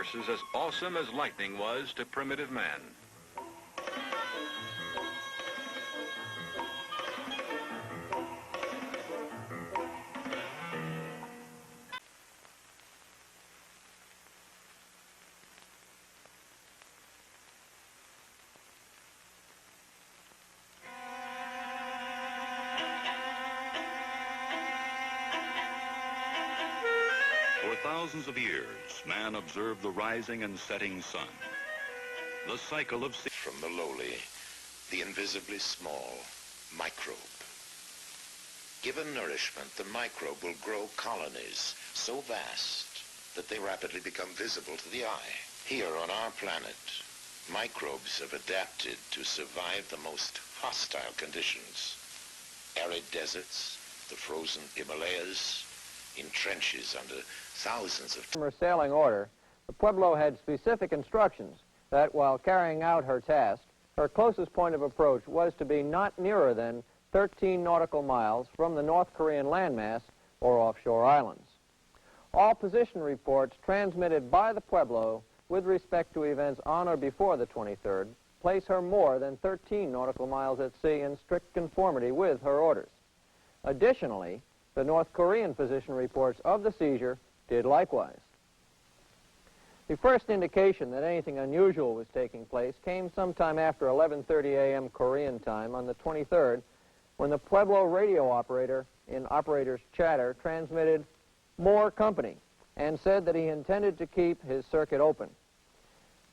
forces as awesome as lightning was to primitive man. For thousands of years, man observed the rising and setting sun. The cycle of... From the lowly, the invisibly small microbe. Given nourishment, the microbe will grow colonies so vast that they rapidly become visible to the eye. Here on our planet, microbes have adapted to survive the most hostile conditions. Arid deserts, the frozen Himalayas, in trenches under thousands of... From her sailing order, the Pueblo had specific instructions that while carrying out her task, her closest point of approach was to be not nearer than 13 nautical miles from the North Korean landmass or offshore islands. All position reports transmitted by the Pueblo with respect to events on or before the 23rd place her more than 13 nautical miles at sea in strict conformity with her orders. Additionally, the North Korean position reports of the seizure did likewise. The first indication that anything unusual was taking place came sometime after 11:30 a.m. Korean time on the 23rd, when the Pueblo radio operator in operator's chatter transmitted more company and said that he intended to keep his circuit open.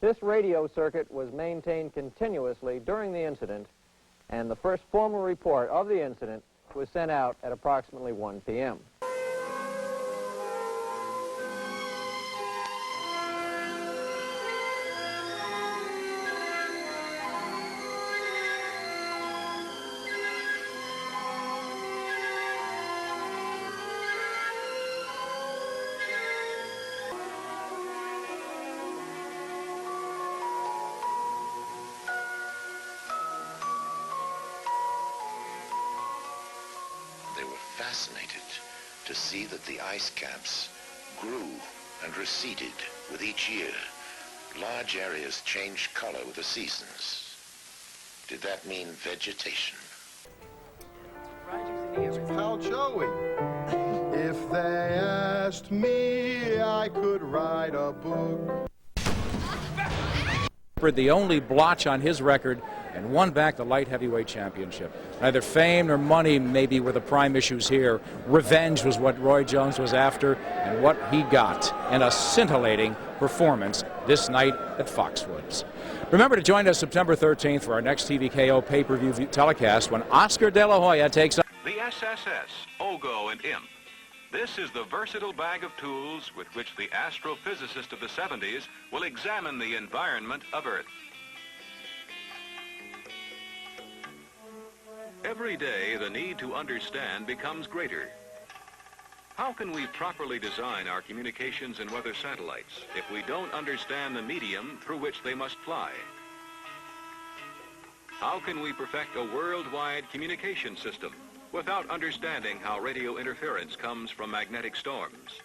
This radio circuit was maintained continuously during the incident, and the first formal report of the incident was sent out at approximately 1 p.m. They were fascinated to see that the ice caps grew and receded with each year. Large areas changed color with the seasons. Did that mean vegetation? How Joey? If they asked me, I could write a book. The only blotch on his record and won back the light heavyweight championship. Neither fame nor money maybe were the prime issues here. Revenge was what Roy Jones was after, and what he got in a scintillating performance this night at Foxwoods. Remember to join us September 13th for our next TVKO pay-per-view telecast when Oscar De La Hoya takes on The SSS, OGO, and IMP. This is the versatile bag of tools with which the astrophysicist of the 70s will examine the environment of Earth. Every day, the need to understand becomes greater. How can we properly design our communications and weather satellites if we don't understand the medium through which they must fly? How can we perfect a worldwide communication system without understanding how radio interference comes from magnetic storms?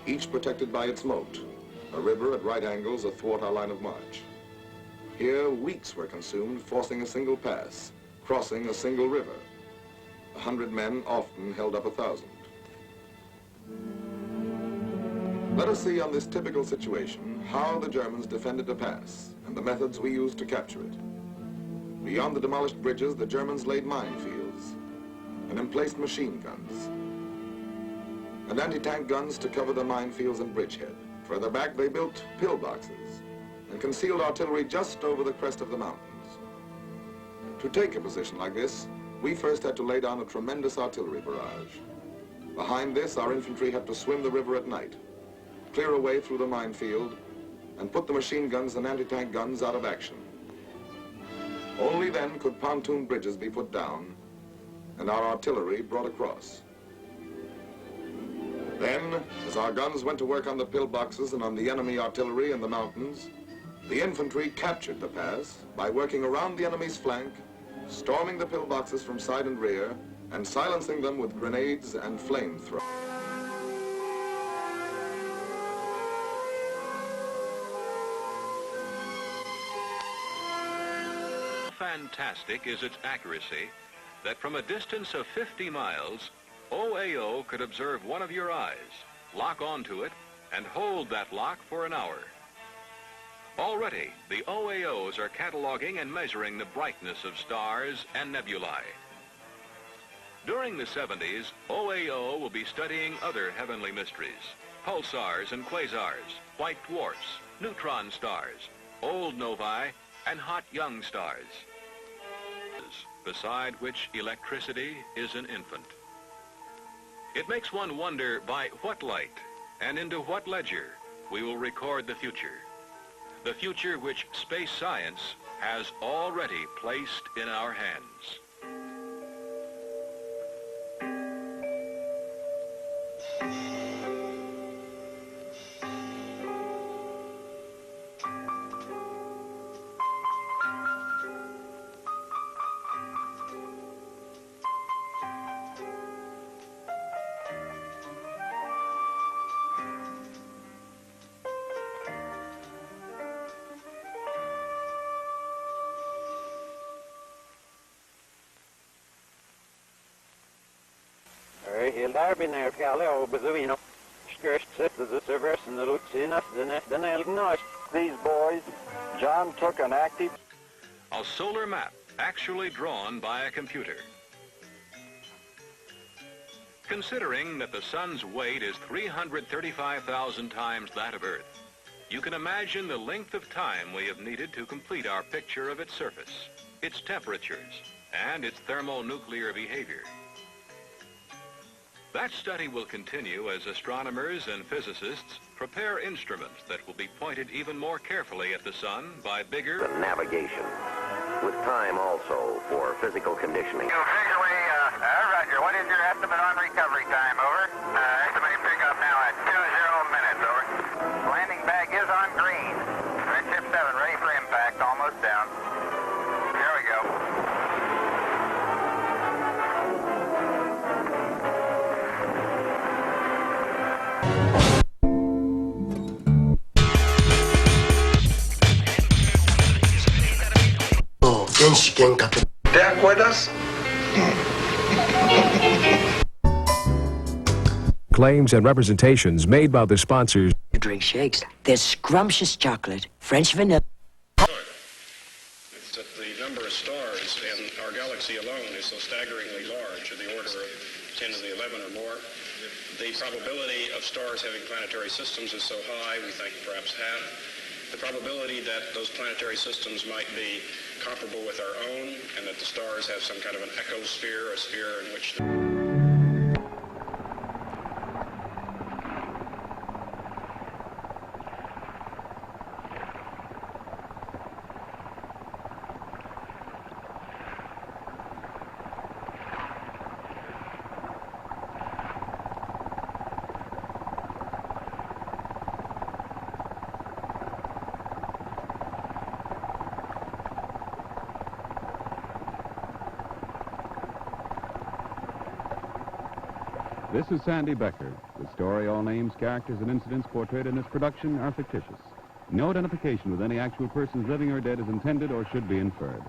Each protected by its moat, a river at right angles athwart our line of march. Here, weeks were consumed forcing a single pass, crossing a single river. 100 men often held up 1,000. Let us see on this typical situation how the Germans defended a pass and the methods we used to capture it. Beyond the demolished bridges, the Germans laid minefields and emplaced machine guns and anti-tank guns to cover the minefields and bridgehead. Further back, they built pillboxes and concealed artillery just over the crest of the mountains. To take a position like this, we first had to lay down a tremendous artillery barrage. Behind this, our infantry had to swim the river at night, clear a way through the minefield, and put the machine guns and anti-tank guns out of action. Only then could pontoon bridges be put down and our artillery brought across. Then, as our guns went to work on the pillboxes and on the enemy artillery in the mountains, the infantry captured the pass by working around the enemy's flank, storming the pillboxes from side and rear, and silencing them with grenades and flamethrowers. Fantastic is its accuracy that from a distance of 50 miles, OAO could observe one of your eyes, lock onto it, and hold that lock for an hour. Already, the OAOs are cataloging and measuring the brightness of stars and nebulae. During the 70s, OAO will be studying other heavenly mysteries, pulsars and quasars, white dwarfs, neutron stars, old novae, and hot young stars, beside which electricity is an infant. It makes one wonder by what light and into what ledger we will record the future which space science has already placed in our hands. Helt arbeider kalle og bezuvino. Skirst the servers and the lutsina, the These boys, John took an active... A solar map actually drawn by a computer. Considering that the sun's weight is 335,000 times that of Earth, you can imagine the length of time we have needed to complete our picture of its surface, its temperatures, and its thermonuclear behavior. That study will continue as astronomers and physicists prepare instruments that will be pointed even more carefully at the sun by bigger... The navigation, with time also for physical conditioning. Visually, Roger, what is your estimate on recovery time, over? Estimating pickup now at 20 minutes, over. Landing bag is on green. Redshift 7, ready for impact, almost down. There we go. Back with us? Claims and representations made by the sponsors. You drink shakes. There's scrumptious chocolate, French vanilla. It's that the number of stars in our galaxy alone is so staggeringly large, in the order of 10 to the 11 or more. The probability of stars having planetary systems is so high, we think perhaps half. The probability that those planetary systems might be comparable with our own, and that the stars have some kind of an ecosphere, a sphere in which... This is Sandy Becker. The story, all names, characters, and incidents portrayed in this production are fictitious. No identification with any actual persons living or dead is intended or should be inferred.